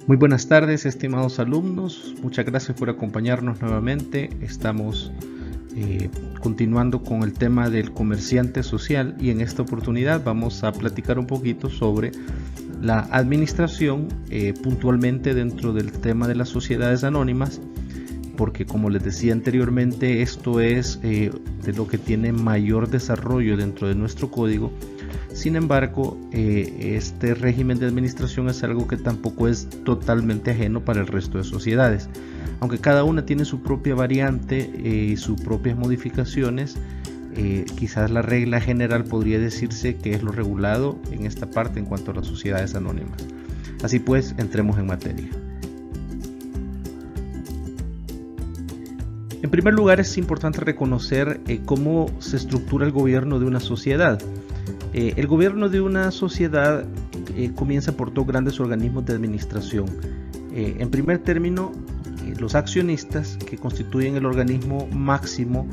Muy buenas tardes, estimados alumnos. Muchas gracias por acompañarnos nuevamente. Estamos continuando con el tema del comerciante social y en esta oportunidad vamos a platicar un poquito sobre la administración, puntualmente dentro del tema de las sociedades anónimas, porque como les decía anteriormente, esto es de lo que tiene mayor desarrollo dentro de nuestro código. Sin embargo, este régimen de administración es algo que tampoco es totalmente ajeno para el resto de sociedades. Aunque cada una tiene su propia variante y sus propias modificaciones, quizás la regla general podría decirse que es lo regulado en esta parte en cuanto a las sociedades anónimas. Así pues, entremos en materia. En primer lugar, es importante reconocer cómo se estructura el gobierno de una sociedad. El gobierno de una sociedad comienza por dos grandes organismos de administración. En primer término, los accionistas, que constituyen el organismo máximo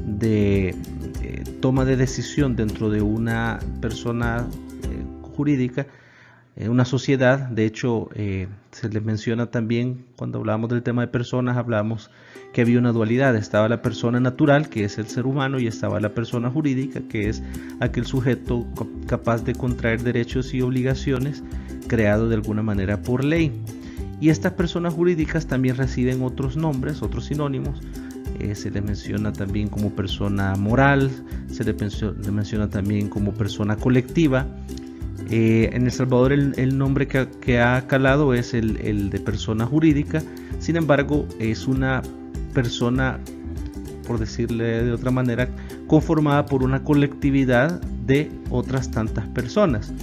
de toma de decisión dentro de una persona jurídica, una sociedad. De hecho, se les menciona también, cuando hablamos del tema de personas, hablamos que había una dualidad. Estaba la persona natural, que es el ser humano, y estaba la persona jurídica, que es aquel sujeto capaz de contraer derechos y obligaciones creado de alguna manera por ley. Y estas personas jurídicas también reciben otros nombres, otros sinónimos. Se les menciona también como persona moral, se les menciona también como persona colectiva. En El Salvador el nombre que ha calado es el de persona jurídica. Sin embargo, es una persona, por decirle de otra manera, conformada por una colectividad de otras tantas personas.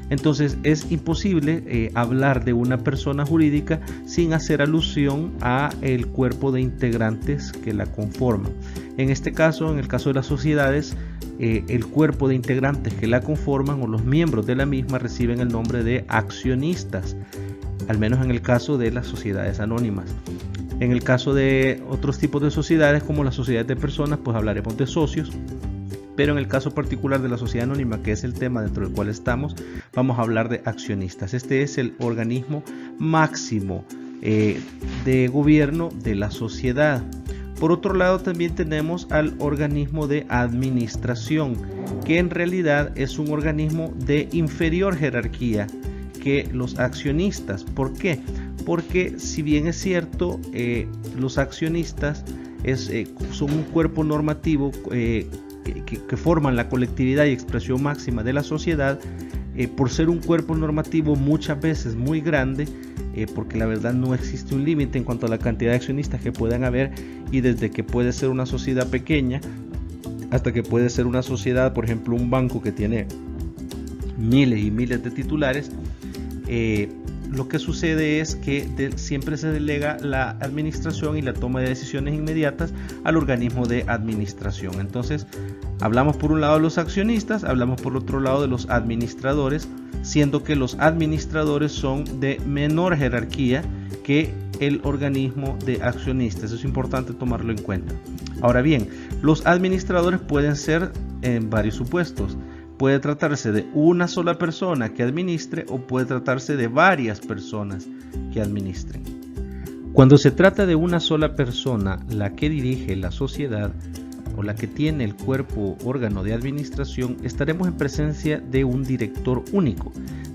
Entonces es imposible hablar de una persona jurídica sin hacer alusión a el cuerpo de integrantes que la conforman. En este caso, en el caso de las sociedades, el cuerpo de integrantes que la conforman o los miembros de la misma reciben el nombre de accionistas, al menos en el caso de las sociedades anónimas. En el caso de otros tipos de sociedades, como las sociedades de personas, pues hablaremos de socios. Pero en el caso particular de la sociedad anónima, que es el tema dentro del cual estamos, vamos a hablar de accionistas. Este es el organismo máximo de gobierno de la sociedad. Por otro lado, también tenemos al organismo de administración, que en realidad es un organismo de inferior jerarquía que los accionistas. ¿Por qué? Porque si bien es cierto, los accionistas son un cuerpo normativo que forman la colectividad y expresión máxima de la sociedad, por ser un cuerpo normativo muchas veces muy grande, porque la verdad no existe un límite en cuanto a la cantidad de accionistas que puedan haber, y desde que puede ser una sociedad pequeña hasta que puede ser una sociedad, por ejemplo un banco que tiene miles y miles de titulares. Lo que sucede es que siempre se delega la administración y la toma de decisiones inmediatas al organismo de administración. Entonces, hablamos por un lado de los accionistas, hablamos por otro lado de los administradores, siendo que los administradores son de menor jerarquía que el organismo de accionistas. Eso es importante tomarlo en cuenta. Ahora bien, los administradores pueden ser en varios supuestos. Puede tratarse de una sola persona que administre o puede tratarse de varias personas que administren. Cuando se trata de una sola persona, la que dirige la sociedad o la que tiene el cuerpo órgano de administración, estaremos en presencia de un director único.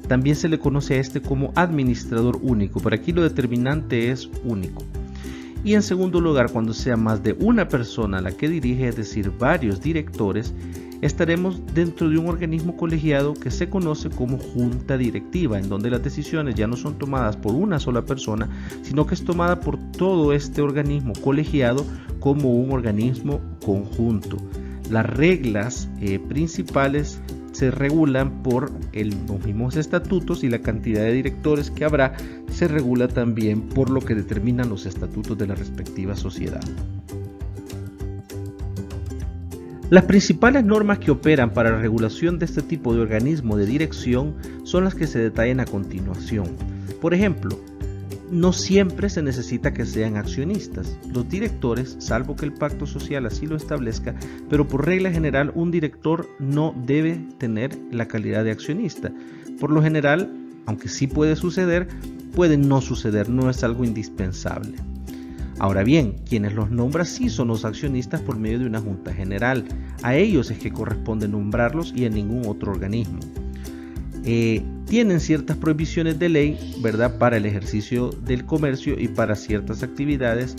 También se le conoce a este como administrador único, pero aquí lo determinante es único. Y en segundo lugar, cuando sea más de una persona la que dirige, es decir, varios directores, estaremos dentro de un organismo colegiado que se conoce como junta directiva, en donde las decisiones ya no son tomadas por una sola persona, sino que es tomada por todo este organismo colegiado como un organismo conjunto. Las reglas principales se regulan por los mismos estatutos, y la cantidad de directores que habrá se regula también por lo que determinan los estatutos de la respectiva sociedad. Las principales normas que operan para la regulación de este tipo de organismo de dirección son las que se detallan a continuación. Por ejemplo, no siempre se necesita que sean accionistas. Los directores, salvo que el pacto social así lo establezca, pero por regla general un director no debe tener la calidad de accionista. Por lo general, aunque sí puede suceder, pueden no suceder, no es algo indispensable. Ahora bien, quienes los nombran sí son los accionistas por medio de una junta general. A ellos es que corresponde nombrarlos y a ningún otro organismo. Tienen ciertas prohibiciones de ley, ¿verdad?, para el ejercicio del comercio y para ciertas actividades.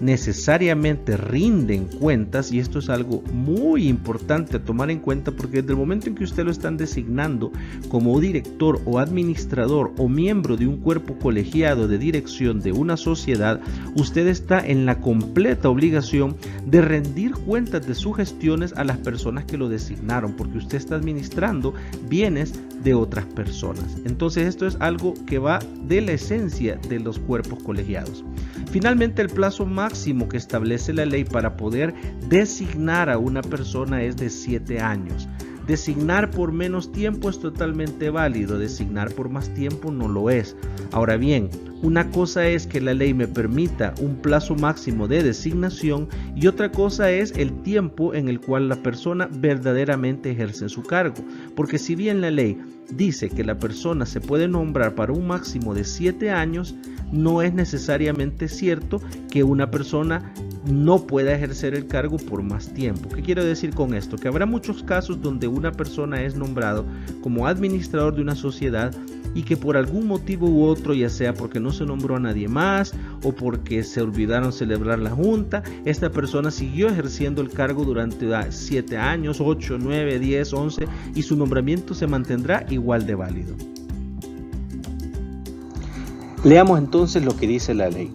Necesariamente rinden cuentas, y esto es algo muy importante a tomar en cuenta, porque desde el momento en que usted lo están designando como director o administrador o miembro de un cuerpo colegiado de dirección de una sociedad, usted está en la completa obligación de rendir cuentas de sus gestiones a las personas que lo designaron, porque usted está administrando bienes de otras personas. Entonces esto es algo que va de la esencia de los cuerpos colegiados. Finalmente, el plazo máximo que establece la ley para poder designar a una persona es de 7 años. Designar por menos tiempo es totalmente válido, designar por más tiempo no lo es. Ahora bien, una cosa es que la ley me permita un plazo máximo de designación y otra cosa es el tiempo en el cual la persona verdaderamente ejerce su cargo. Porque si bien la ley dice que la persona se puede nombrar para un máximo de 7 años, no es necesariamente cierto que una persona no pueda ejercer el cargo por más tiempo. ¿Qué quiero decir con esto? Que habrá muchos casos donde una persona es nombrado como administrador de una sociedad y que por algún motivo u otro, ya sea porque no se nombró a nadie más o porque se olvidaron celebrar la junta, esta persona siguió ejerciendo el cargo durante 7 años, 8, 9, 10, 11 y su nombramiento se mantendrá igual de válido. Leamos entonces lo que dice la ley.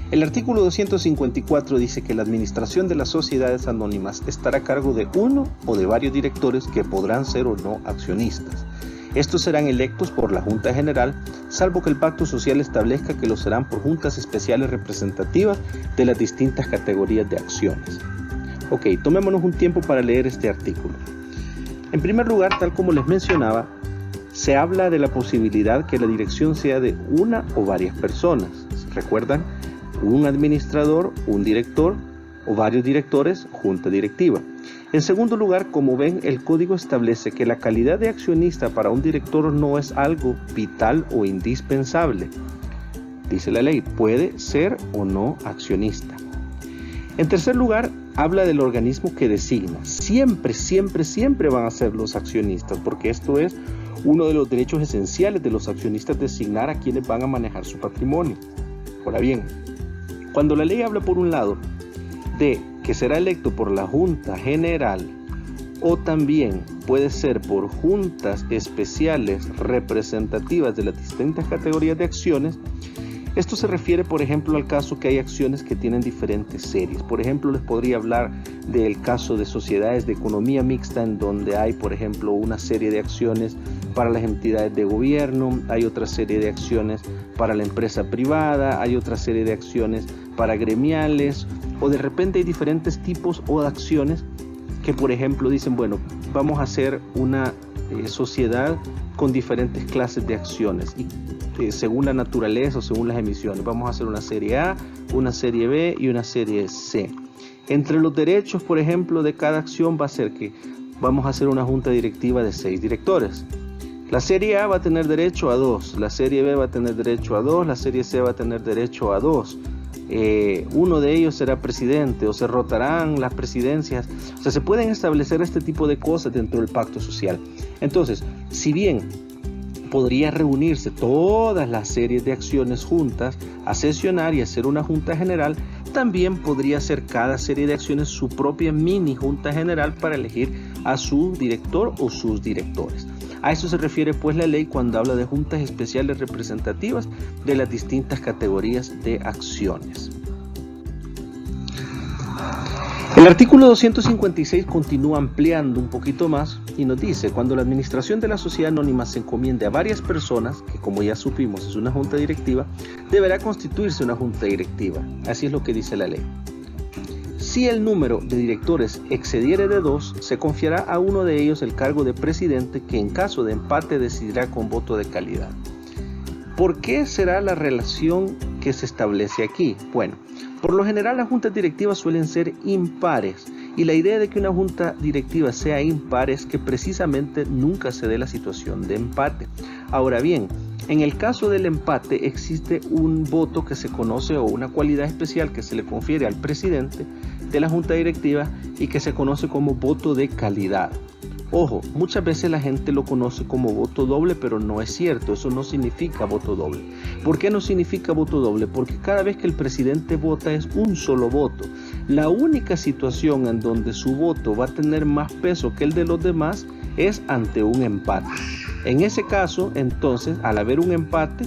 El artículo 254 dice que la administración de las sociedades anónimas estará a cargo de uno o de varios directores que podrán ser o no accionistas. Estos serán electos por la Junta General, salvo que el Pacto Social establezca que lo serán por juntas especiales representativas de las distintas categorías de acciones. Ok, tomémonos un tiempo para leer este artículo. En primer lugar, tal como les mencionaba, se habla de la posibilidad que la dirección sea de una o varias personas. ¿Recuerdan? Un administrador, un director o varios directores, junta directiva. En segundo lugar, como ven, el código establece que la calidad de accionista para un director no es algo vital o indispensable. Dice la ley, puede ser o no accionista. En tercer lugar, habla del organismo que designa. Siempre van a ser los accionistas, porque esto es uno de los derechos esenciales de los accionistas, designar a quienes van a manejar su patrimonio. Ahora bien, cuando la ley habla por un lado de que será electo por la Junta General o también puede ser por juntas especiales representativas de las distintas categorías de acciones, esto se refiere, por ejemplo, al caso que hay acciones que tienen diferentes series. Por ejemplo, les podría hablar del caso de sociedades de economía mixta, en donde hay, por ejemplo, una serie de acciones para las entidades de gobierno, hay otra serie de acciones para la empresa privada, hay otra serie de acciones para gremiales, o de repente hay diferentes tipos o de acciones que, por ejemplo, dicen, bueno, vamos a hacer una sociedad con diferentes clases de acciones y según la naturaleza o según las emisiones. Vamos a hacer una serie A, una serie B y una serie C. Entre los derechos, por ejemplo, de cada acción va a ser que vamos a hacer una junta directiva de 6 directores. La serie A va a tener derecho a 2, la serie B va a tener derecho a 2, la serie C va a tener derecho a 2. Uno de ellos será presidente o se rotarán las presidencias. O sea, se pueden establecer este tipo de cosas dentro del pacto social. Entonces, si bien podría reunirse todas las series de acciones juntas a sesionar y hacer una junta general, también podría hacer cada serie de acciones su propia mini junta general para elegir a su director o sus directores. A eso se refiere pues la ley cuando habla de juntas especiales representativas de las distintas categorías de acciones. El artículo 256 continúa ampliando un poquito más y nos dice, cuando la administración de la sociedad anónima se encomiende a varias personas, que como ya supimos es una junta directiva, deberá constituirse una junta directiva. Así es lo que dice la ley. Si el número de directores excediere de 2, se confiará a uno de ellos el cargo de presidente, que en caso de empate decidirá con voto de calidad. ¿Por qué será la relación que se establece aquí? Bueno, por lo general las juntas directivas suelen ser impares y la idea de que una junta directiva sea impar es que precisamente nunca se dé la situación de empate. Ahora bien, En el caso del empate existe un voto que se conoce o una cualidad especial que se le confiere al presidente de la junta directiva y que se conoce como voto de calidad. Ojo, muchas veces la gente lo conoce como voto doble, pero no es cierto, eso no significa voto doble. ¿Por qué no significa voto doble? Porque cada vez que el presidente vota es un solo voto. La única situación en donde su voto va a tener más peso que el de los demás es ante un empate. En ese caso, entonces, al haber un empate,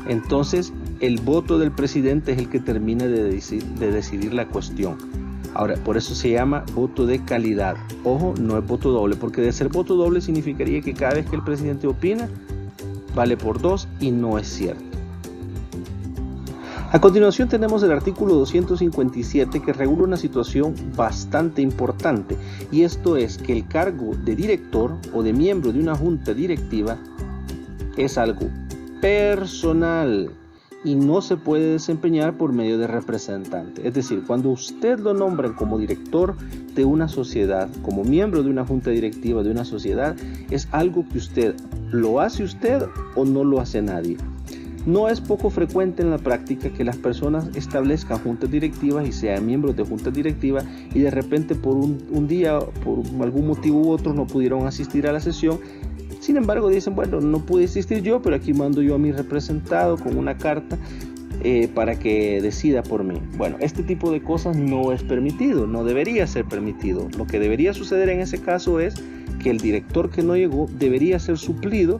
entonces el voto del presidente es el que termina de decidir la cuestión. Ahora, por eso se llama voto de calidad. Ojo, no es voto doble, porque de ser voto doble significaría que cada vez que el presidente opina, vale por 2 y no es cierto. A continuación tenemos el artículo 257 que regula una situación bastante importante, y esto es que el cargo de director o de miembro de una junta directiva es algo personal y no se puede desempeñar por medio de representante. Es decir, cuando usted lo nombran como director de una sociedad, como miembro de una junta directiva de una sociedad, es algo que usted lo hace usted o no lo hace nadie. No es poco frecuente en la práctica que las personas establezcan juntas directivas y sean miembros de juntas directivas y de repente por un día, por algún motivo u otro, no pudieron asistir a la sesión. Sin embargo, dicen, bueno, no pude asistir yo, pero aquí mando yo a mi representado con una carta para que decida por mí. Bueno, este tipo de cosas no es permitido, no debería ser permitido. Lo que debería suceder en ese caso es que el director que no llegó debería ser suplido,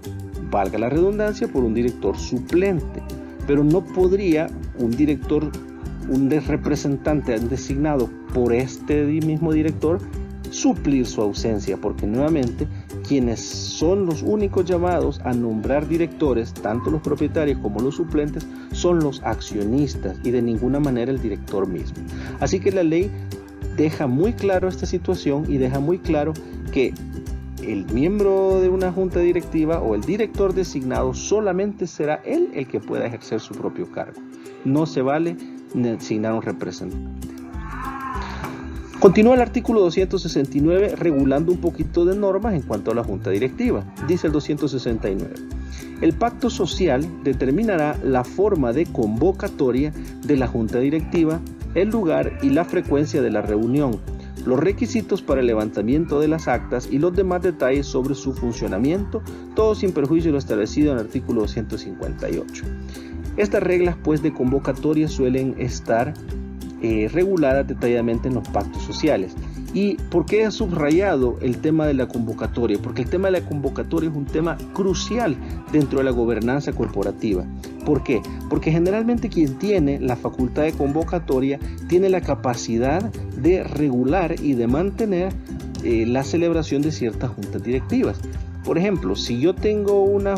valga la redundancia, por un director suplente. Pero no podría un representante designado por este mismo director suplir su ausencia, porque nuevamente quienes son los únicos llamados a nombrar directores, tanto los propietarios como los suplentes, son los accionistas y de ninguna manera el director mismo. Así que la ley deja muy claro esta situación y deja muy claro que el miembro de una junta directiva o el director designado solamente será él el que pueda ejercer su propio cargo. No se vale designar un representante. Continúa el artículo 269 regulando un poquito de normas en cuanto a la junta directiva. Dice el 269. El pacto social determinará la forma de convocatoria de la junta directiva, el lugar y la frecuencia de la reunión, los requisitos para el levantamiento de las actas y los demás detalles sobre su funcionamiento, todo sin perjuicio de lo establecido en el artículo 258. Estas reglas pues de convocatoria suelen estar reguladas detalladamente en los pactos sociales. ¿Y por qué he subrayado el tema de la convocatoria? Porque el tema de la convocatoria es un tema crucial dentro de la gobernanza corporativa. ¿Por qué? Porque generalmente quien tiene la facultad de convocatoria tiene la capacidad de regular y de mantener la celebración de ciertas juntas directivas. Por ejemplo, si yo tengo una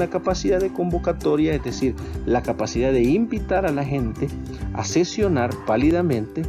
capacidad de convocatoria, es decir, la capacidad de invitar a la gente a sesionar válidamente,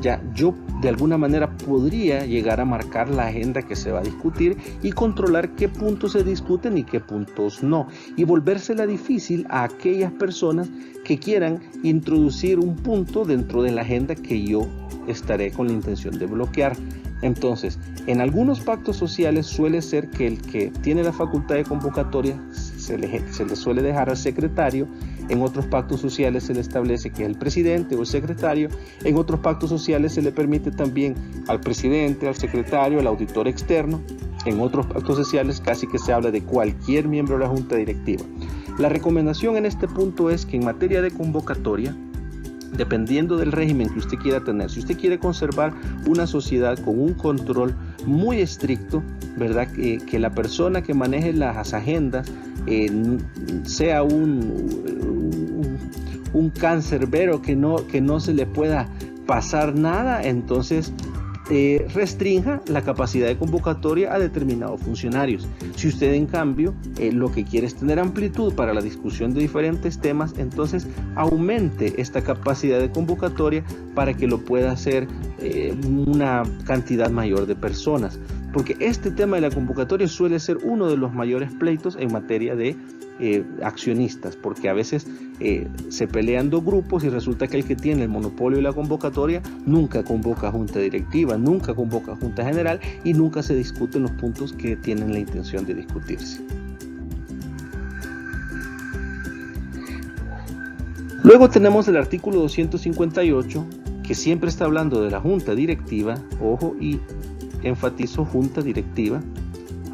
ya yo de alguna manera podría llegar a marcar la agenda que se va a discutir y controlar qué puntos se discuten y qué puntos no, y volvérsela difícil a aquellas personas que quieran introducir un punto dentro de la agenda que yo estaré con la intención de bloquear. Entonces, en algunos pactos sociales suele ser que el que tiene la facultad de convocatoria se le suele dejar al secretario. En otros pactos sociales se le establece que es el presidente o el secretario. En otros pactos sociales se le permite también al presidente, al secretario, al auditor externo. En otros pactos sociales casi que se habla de cualquier miembro de la junta directiva. La recomendación en este punto es que en materia de convocatoria, dependiendo del régimen que usted quiera tener, si usted quiere conservar una sociedad con un control muy estricto, ¿verdad? Que la persona que maneje las agendas sea un cancerbero que no se le pueda pasar nada, entonces restrinja la capacidad de convocatoria a determinados funcionarios. Si usted en cambio lo que quiere es tener amplitud para la discusión de diferentes temas, entonces aumente esta capacidad de convocatoria para que lo pueda hacer una cantidad mayor de personas, porque este tema de la convocatoria suele ser uno de los mayores pleitos en materia de accionistas, porque a veces se pelean dos grupos y resulta que el que tiene el monopolio de la convocatoria nunca convoca junta directiva, nunca convoca junta general y nunca se discuten los puntos que tienen la intención de discutirse. Luego tenemos el artículo 258, que siempre está hablando de la junta directiva, ojo, y enfatizo junta directiva,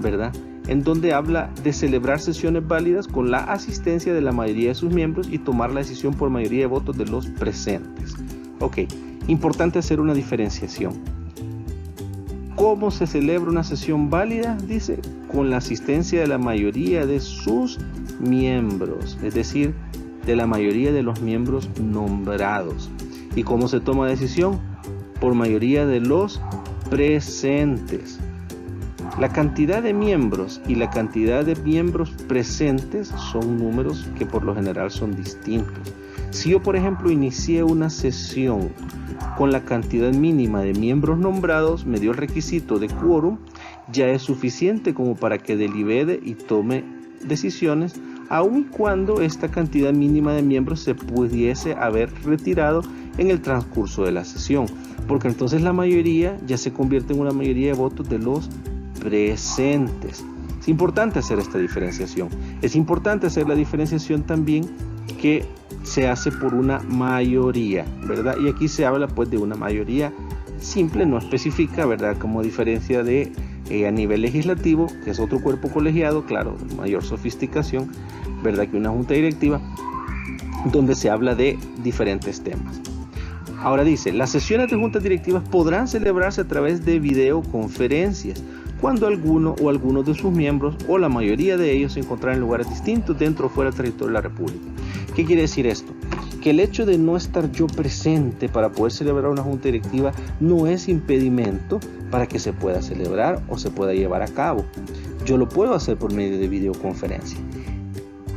¿verdad? En donde habla de celebrar sesiones válidas con la asistencia de la mayoría de sus miembros y tomar la decisión por mayoría de votos de los presentes. Ok, importante hacer una diferenciación. ¿Cómo se celebra una sesión válida? Dice, con la asistencia de la mayoría de sus miembros, es decir, de la mayoría de los miembros nombrados. ¿Y cómo se toma decisión? Por mayoría de los presentes. La cantidad de miembros y la cantidad de miembros presentes son números que por lo general son distintos. Si yo, por ejemplo, inicié una sesión con la cantidad mínima de miembros nombrados, me dio el requisito de quórum, ya es suficiente como para que delibere y tome decisiones, aun y cuando esta cantidad mínima de miembros se pudiese haber retirado en el transcurso de la sesión, porque entonces la mayoría ya se convierte en una mayoría de votos de los presentes. Es importante hacer esta diferenciación. Es importante hacer la diferenciación también que se hace por una mayoría, ¿verdad? Y aquí se habla pues de una mayoría simple, no específica, ¿verdad? Como diferencia de a nivel legislativo, que es otro cuerpo colegiado, claro, mayor sofisticación, ¿verdad? Que una junta directiva, donde se habla de diferentes temas. Ahora dice, las sesiones de juntas directivas podrán celebrarse a través de videoconferencias, cuando alguno o algunos de sus miembros o la mayoría de ellos se encontrarán en lugares distintos dentro o fuera del territorio de la República. ¿Qué quiere decir esto? Que el hecho de no estar yo presente para poder celebrar una junta directiva no es impedimento para que se pueda celebrar o se pueda llevar a cabo. Yo lo puedo hacer por medio de videoconferencia.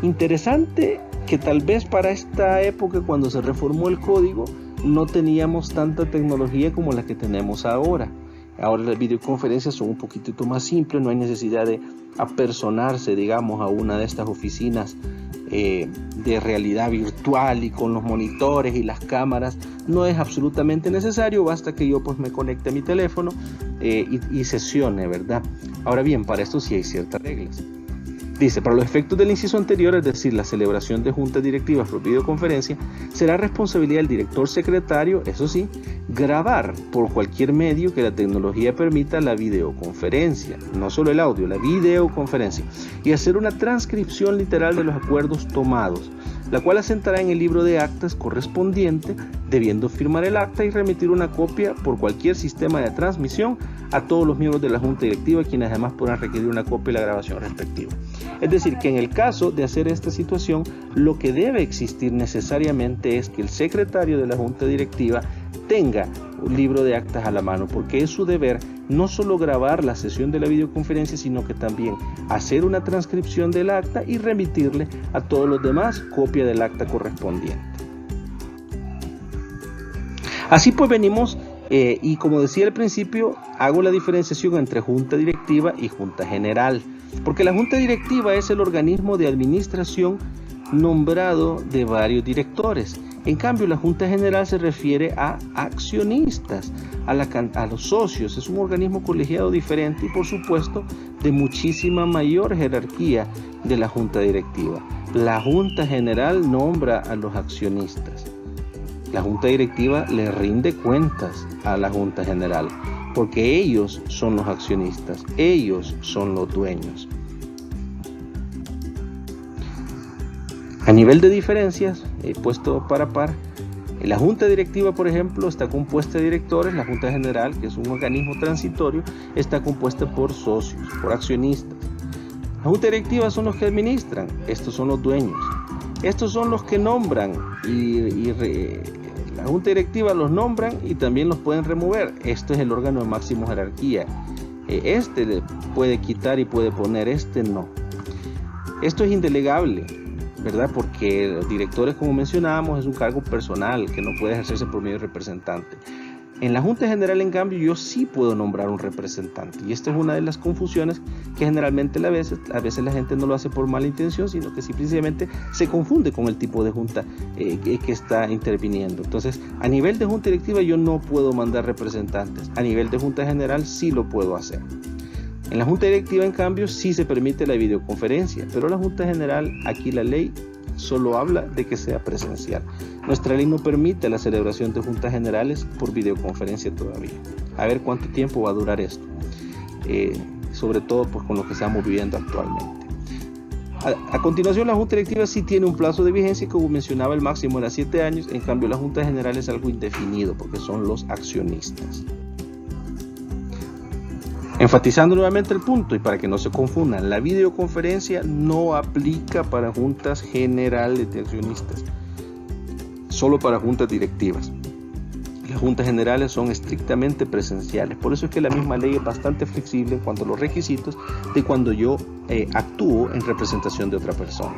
Interesante que tal vez para esta época, cuando se reformó el código, no teníamos tanta tecnología como la que tenemos ahora. Ahora las videoconferencias son un poquitito más simples, no hay necesidad de apersonarse, digamos, a una de estas oficinas de realidad virtual y con los monitores y las cámaras. No es absolutamente necesario, basta que yo pues me conecte a mi teléfono y sesione, ¿verdad? Ahora bien, para esto sí hay ciertas reglas. Dice, para los efectos del inciso anterior, es decir, la celebración de juntas directivas por videoconferencia, será responsabilidad del director secretario, eso sí, grabar por cualquier medio que la tecnología permita la videoconferencia, no solo el audio, la videoconferencia, y hacer una transcripción literal de los acuerdos tomados, la cual asentará en el libro de actas correspondiente, debiendo firmar el acta y remitir una copia por cualquier sistema de transmisión a todos los miembros de la junta directiva, quienes además podrán requerir una copia de la grabación respectiva. Es decir, que en el caso de hacer esta situación, lo que debe existir necesariamente es que el secretario de la junta directiva tenga un libro de actas a la mano, porque es su deber no solo grabar la sesión de la videoconferencia, sino que también hacer una transcripción del acta y remitirle a todos los demás copia del acta correspondiente. Así pues venimos, y como decía al principio, hago la diferenciación entre junta directiva y junta general, porque la junta directiva es el organismo de administración nombrado de varios directores. En cambio, la junta general se refiere a accionistas, a los socios. Es un organismo colegiado diferente y, por supuesto, de muchísima mayor jerarquía de la junta directiva. La junta general nombra a los accionistas. La junta directiva le rinde cuentas a la junta general, porque ellos son los accionistas, ellos son los dueños. A nivel de diferencias, he puesto par a par. La junta directiva, por ejemplo, está compuesta de directores. La junta general, que es un organismo transitorio, está compuesta por socios, por accionistas. La junta directiva son los que administran, estos son los dueños. Estos son los que nombran la junta directiva los nombran y también los pueden remover. Esto es el órgano de máxima jerarquía. Este le puede quitar y puede poner, este no. Esto es indelegable, ¿verdad? Porque los directores, como mencionábamos, es un cargo personal que no puede ejercerse por medio de representante. En la Junta General, en cambio, yo sí puedo nombrar un representante, y esta es una de las confusiones que generalmente a veces la gente no lo hace por mala intención, sino que simplemente se confunde con el tipo de junta que está interviniendo. Entonces, a nivel de Junta Directiva yo no puedo mandar representantes, a nivel de Junta General sí lo puedo hacer. En la Junta Directiva, en cambio, sí se permite la videoconferencia, pero la Junta General, aquí la ley solo habla de que sea presencial. Nuestra ley no permite la celebración de juntas generales por videoconferencia todavía. A ver cuánto tiempo va a durar esto, sobre todo pues, con lo que estamos viviendo actualmente. A continuación, la Junta Directiva sí tiene un plazo de vigencia, como mencionaba, el máximo era 7 años, en cambio la Junta General es algo indefinido porque son los accionistas. Enfatizando nuevamente el punto y para que no se confundan, la videoconferencia no aplica para juntas generales de accionistas, solo para juntas directivas. Las juntas generales son estrictamente presenciales, por eso es que la misma ley es bastante flexible en cuanto a los requisitos de cuando yo actúo en representación de otra persona.